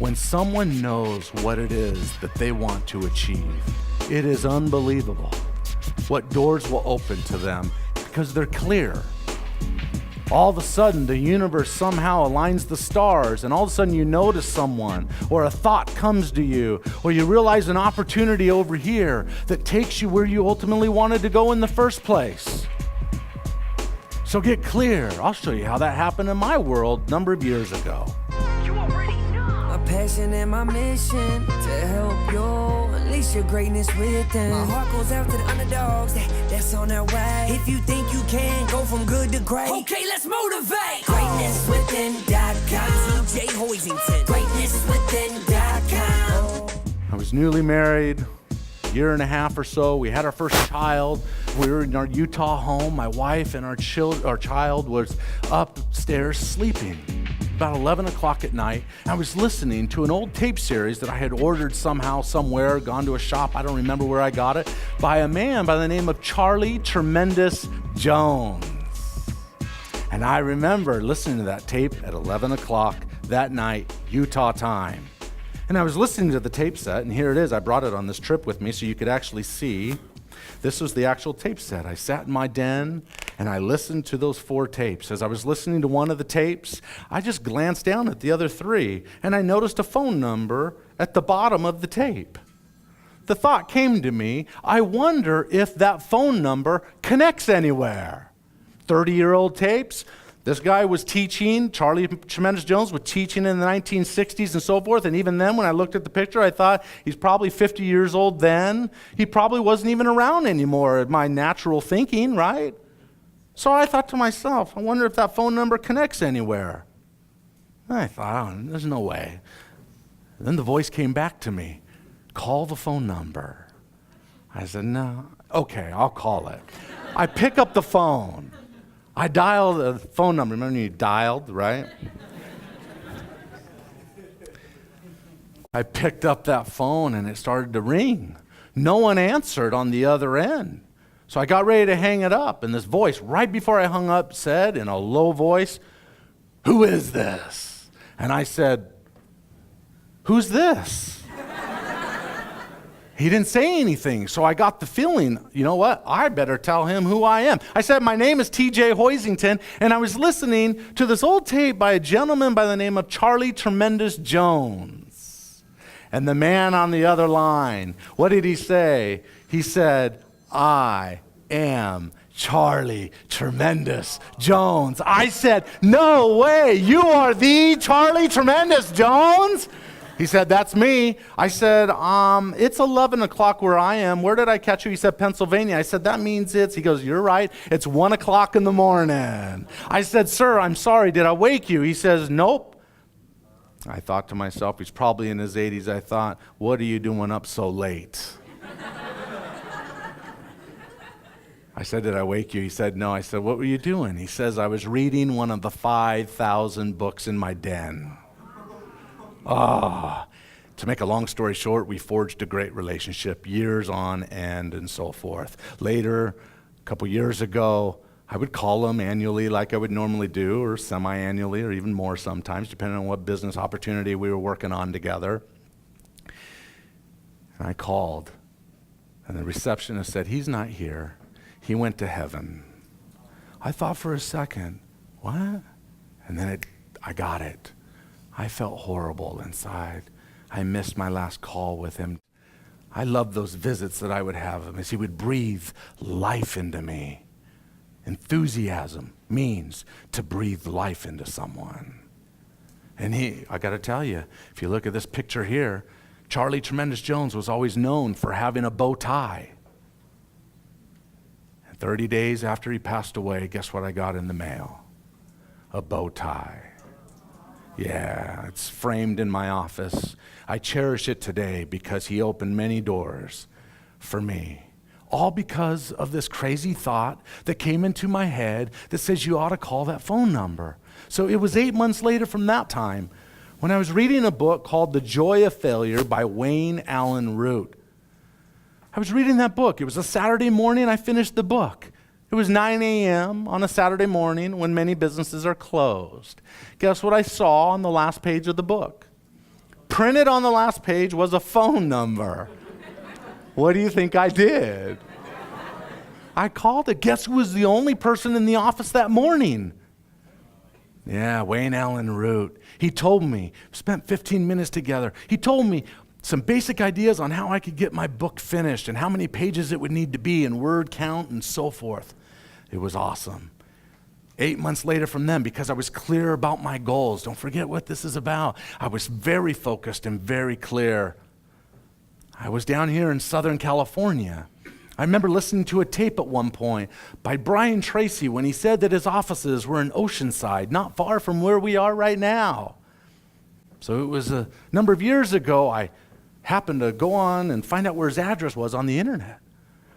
When someone knows what it is that they want to achieve, it is unbelievable what doors will open to them because they're clear. All of a sudden, the universe somehow aligns the stars, and all of a sudden you notice someone, or a thought comes to you, or you realize an opportunity over here that takes you where you ultimately wanted to go in the first place. So get clear. I'll show you how that happened in my world a number of years ago. You already know. My passion and my mission to help you unleash your greatness within. My heart goes out to the underdogs that's on their way. If you think you can go from good to great, okay, let's motivate. GreatnessWithin.com. TJ Hoisington. GreatnessWithin.com. I was newly married, a year and a half or so. We had our first child. We were in our Utah home. My wife and our child was upstairs sleeping. About 11 o'clock at night, I was listening to an old tape series that I had ordered somehow, somewhere, gone to a shop, I don't remember where I got it, by a man by the name of Charlie Tremendous Jones. And I remember listening to that tape at 11 o'clock that night, Utah time. And I was listening to the tape set, and here it is. I brought it on this trip with me so you could actually see. This was the actual tape set. I sat in my den and I listened to those 4 tapes. As I was listening to one of the tapes, I just glanced down at the other 3 and I noticed a phone number at the bottom of the tape. The thought came to me, I wonder if that phone number connects anywhere. 30-year-old tapes. This guy was teaching, Charlie Tremendous Jones was teaching in the 1960s and so forth, and even then when I looked at the picture, I thought he's probably 50 years old then. He probably wasn't even around anymore, my natural thinking, right? So I thought to myself, I wonder if that phone number connects anywhere. And I thought, oh, there's no way. And then the voice came back to me, call the phone number. I said, no, okay, I'll call it. I pick up the phone. I dialed the phone number. Remember you dialed, right? I picked up that phone and it started to ring. No one answered on the other end. So I got ready to hang it up, and this voice, right before I hung up, said in a low voice, "Who is this?" And I said, "Who's this?" He didn't say anything, so I got the feeling, you know what? I better tell him who I am. I said, my name is TJ Hoisington, and I was listening to this old tape by a gentleman by the name of Charlie Tremendous Jones. And the man on the other line, what did he say? He said, I am Charlie Tremendous Jones. I said, no way, you are the Charlie Tremendous Jones? He said, that's me. I said, it's 11 o'clock where I am. Where did I catch you? He said, Pennsylvania. I said, that means he goes, you're right. It's 1 o'clock in the morning. I said, sir, I'm sorry. Did I wake you? He says, nope. I thought to myself, he's probably in his 80s. I thought, what are you doing up so late? I said, did I wake you? He said, no. I said, what were you doing? He says, I was reading one of the 5,000 books in my den. To make a long story short, we forged a great relationship, years on end and so forth. Later, a couple years ago, I would call him annually like I would normally do, or semi-annually, or even more sometimes, depending on what business opportunity we were working on together. And I called, and the receptionist said, he's not here. He went to heaven. I thought for a second, what? And then I got it. I felt horrible inside. I missed my last call with him. I loved those visits that I would have him as he would breathe life into me. Enthusiasm means to breathe life into someone. And I got to tell you, if you look at this picture here, Charlie Tremendous Jones was always known for having a bow tie. And 30 days after he passed away, guess what I got in the mail? A bow tie. Yeah, it's framed in my office. I cherish it today because he opened many doors for me. All because of this crazy thought that came into my head that says you ought to call that phone number. So it was 8 months later from that time when I was reading a book called The Joy of Failure by Wayne Allen Root. I was reading that book. It was a Saturday morning. I finished the book. It was 9 a.m. on a Saturday morning when many businesses are closed. Guess what I saw on the last page of the book? Printed on the last page was a phone number. What do you think I did? I called it. Guess who was the only person in the office that morning? Yeah, Wayne Allen Root. He told me, spent 15 minutes together. He told me some basic ideas on how I could get my book finished and how many pages it would need to be and word count and so forth. It was awesome. 8 months later from them, because I was clear about my goals. Don't forget what this is about. I was very focused and very clear. I was down here in Southern California. I remember listening to a tape at one point by Brian Tracy when he said that his offices were in Oceanside, not far from where we are right now. So it was a number of years ago, I happened to go on and find out where his address was on the internet.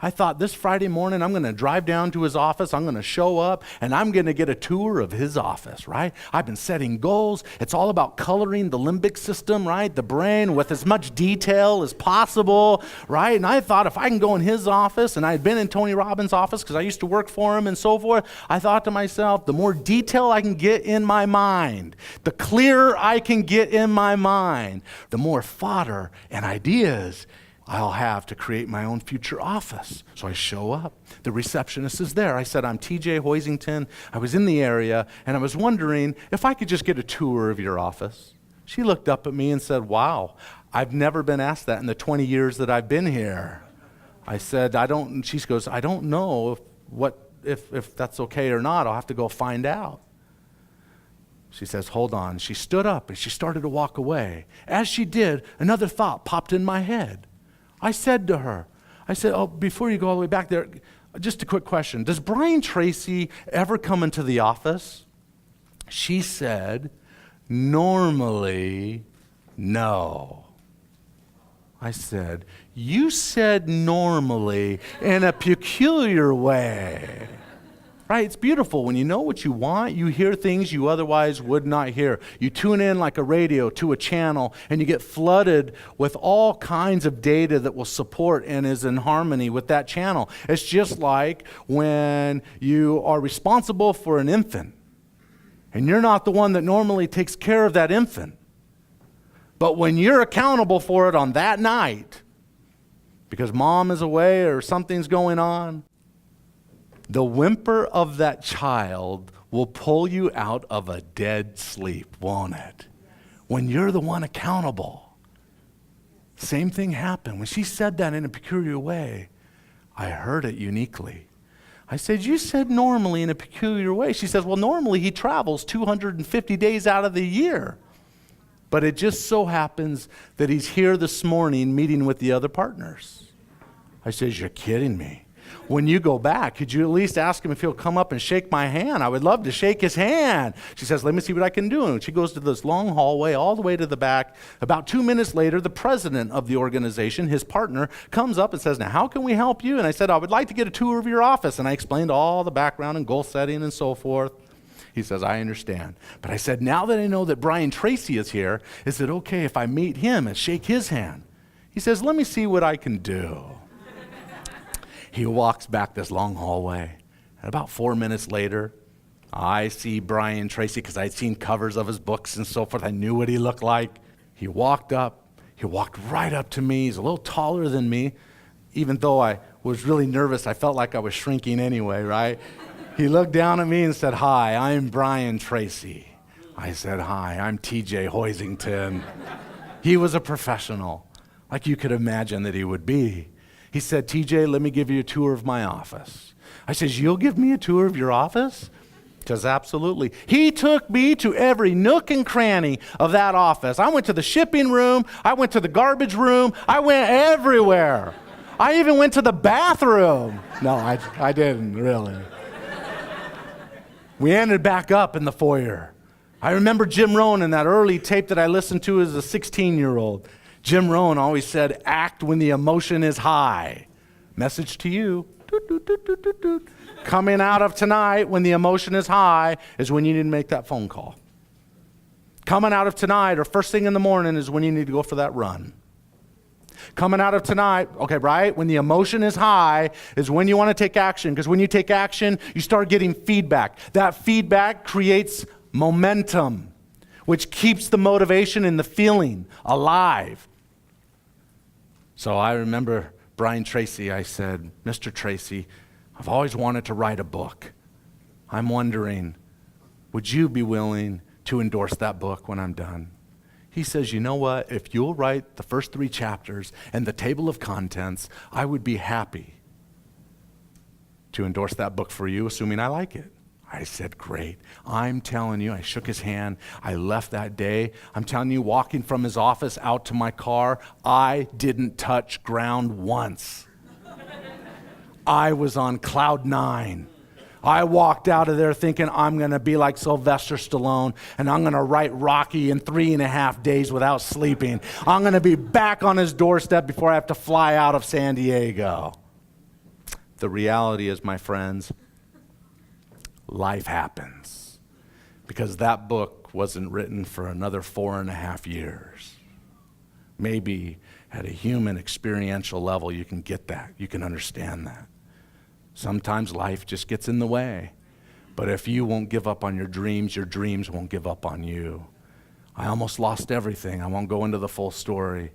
I thought this Friday morning I'm going to drive down to his office, I'm going to show up, and I'm going to get a tour of his office, right? I've been setting goals. It's all about coloring the limbic system, right? The brain with as much detail as possible, right? And I thought if I can go in his office, and I had been in Tony Robbins' office because I used to work for him and so forth, I thought to myself, the more detail I can get in my mind, the clearer I can get in my mind, the more fodder and ideas I'll have to create my own future office. So I show up. The receptionist is there. I said, I'm TJ Hoisington. I was in the area, and I was wondering if I could just get a tour of your office. She looked up at me and said, wow, I've never been asked that in the 20 years that I've been here. I said, she goes, I don't know if that's okay or not. I'll have to go find out. She says, hold on. She stood up, and she started to walk away. As she did, another thought popped in my head. I said to her, oh, before you go all the way back there, just a quick question. Does Brian Tracy ever come into the office? She said, normally, no. I said, you said normally in a peculiar way. Right? It's beautiful. When you know what you want, you hear things you otherwise would not hear. You tune in like a radio to a channel, and you get flooded with all kinds of data that will support and is in harmony with that channel. It's just like when you are responsible for an infant, and you're not the one that normally takes care of that infant. But when you're accountable for it on that night, because mom is away or something's going on, the whimper of that child will pull you out of a dead sleep, won't it? When you're the one accountable. Same thing happened. When she said that in a peculiar way, I heard it uniquely. I said, you said normally in a peculiar way. She says, well, normally he travels 250 days out of the year. But it just so happens that he's here this morning meeting with the other partners. I says, you're kidding me. When you go back, could you at least ask him if he'll come up and shake my hand? I would love to shake his hand. She says, let me see what I can do. And she goes to this long hallway all the way to the back. About 2 minutes later, the president of the organization, his partner, comes up and says, now, how can we help you? And I said, I would like to get a tour of your office. And I explained all the background and goal setting and so forth. He says, I understand. But I said, now that I know that Brian Tracy is here, is it okay if I meet him and shake his hand? He says, let me see what I can do. He walks back this long hallway. And about 4 minutes later, I see Brian Tracy, because I'd seen covers of his books and so forth. I knew what he looked like. He walked up. He walked right up to me. He's a little taller than me. Even though I was really nervous, I felt like I was shrinking anyway, right? He looked down at me and said, hi, I'm Brian Tracy. I said, hi, I'm TJ Hoisington. He was a professional, like you could imagine that he would be. He said, TJ, let me give you a tour of my office. I says, you'll give me a tour of your office? He says, absolutely. He took me to every nook and cranny of that office. I went to the shipping room. I went to the garbage room. I went everywhere. I even went to the bathroom. No, I didn't really. We ended back up in the foyer. I remember Jim Rohn in that early tape that I listened to as a 16-year-old. Jim Rohn always said, act when the emotion is high. Message to you. Doot, doot, doot, doot, doot, doot. Coming out of tonight when the emotion is high is when you need to make that phone call. Coming out of tonight or first thing in the morning is when you need to go for that run. Coming out of tonight, okay, right? When the emotion is high is when you want to take action, because when you take action, you start getting feedback. That feedback creates momentum. which keeps the motivation and the feeling alive. So I remember Brian Tracy, I said, Mr. Tracy, I've always wanted to write a book. I'm wondering, would you be willing to endorse that book when I'm done? He says, you know what? If you'll write the first 3 chapters and the table of contents, I would be happy to endorse that book for you, assuming I like it. I said, great. I'm telling you, I shook his hand. I left that day. I'm telling you, walking from his office out to my car, I didn't touch ground once. I was on cloud 9. I walked out of there thinking I'm going to be like Sylvester Stallone and I'm going to write Rocky in 3.5 days without sleeping. I'm going to be back on his doorstep before I have to fly out of San Diego. The reality is, my friends, life happens, because that book wasn't written for another 4.5 years. Maybe at a human experiential level you can get that, you can understand that. Sometimes life just gets in the way, but if you won't give up on your dreams won't give up on you. I almost lost everything. I won't go into the full story.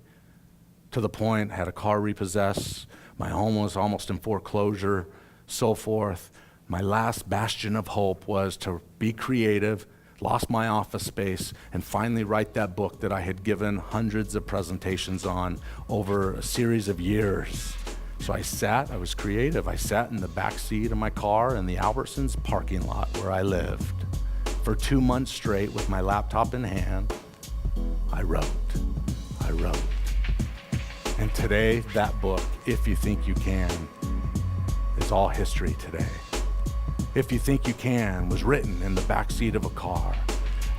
To the point, I had a car repossessed, my home was almost in foreclosure, so forth. My last bastion of hope was to be creative, lost my office space, and finally write that book that I had given hundreds of presentations on over a series of years. So I was creative. I sat in the back seat of my car in the Albertsons parking lot where I lived. For 2 months straight with my laptop in hand, I wrote. And today, that book, If You Think You Can, is all history today. If You Think You Can was written in the backseat of a car.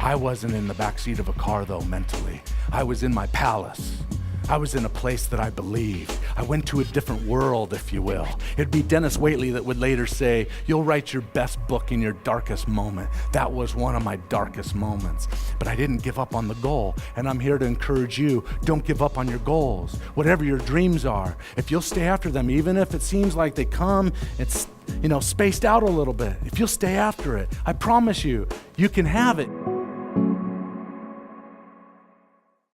I wasn't in the backseat of a car, though, mentally. I was in my palace. I was in a place that I believed. I went to a different world, if you will. It'd be Dennis Waitley that would later say, you'll write your best book in your darkest moment. That was one of my darkest moments. But I didn't give up on the goal. And I'm here to encourage you, don't give up on your goals. Whatever your dreams are, if you'll stay after them, even if it seems like they come, it's spaced out a little bit. If you'll stay after it, I promise you, you can have it.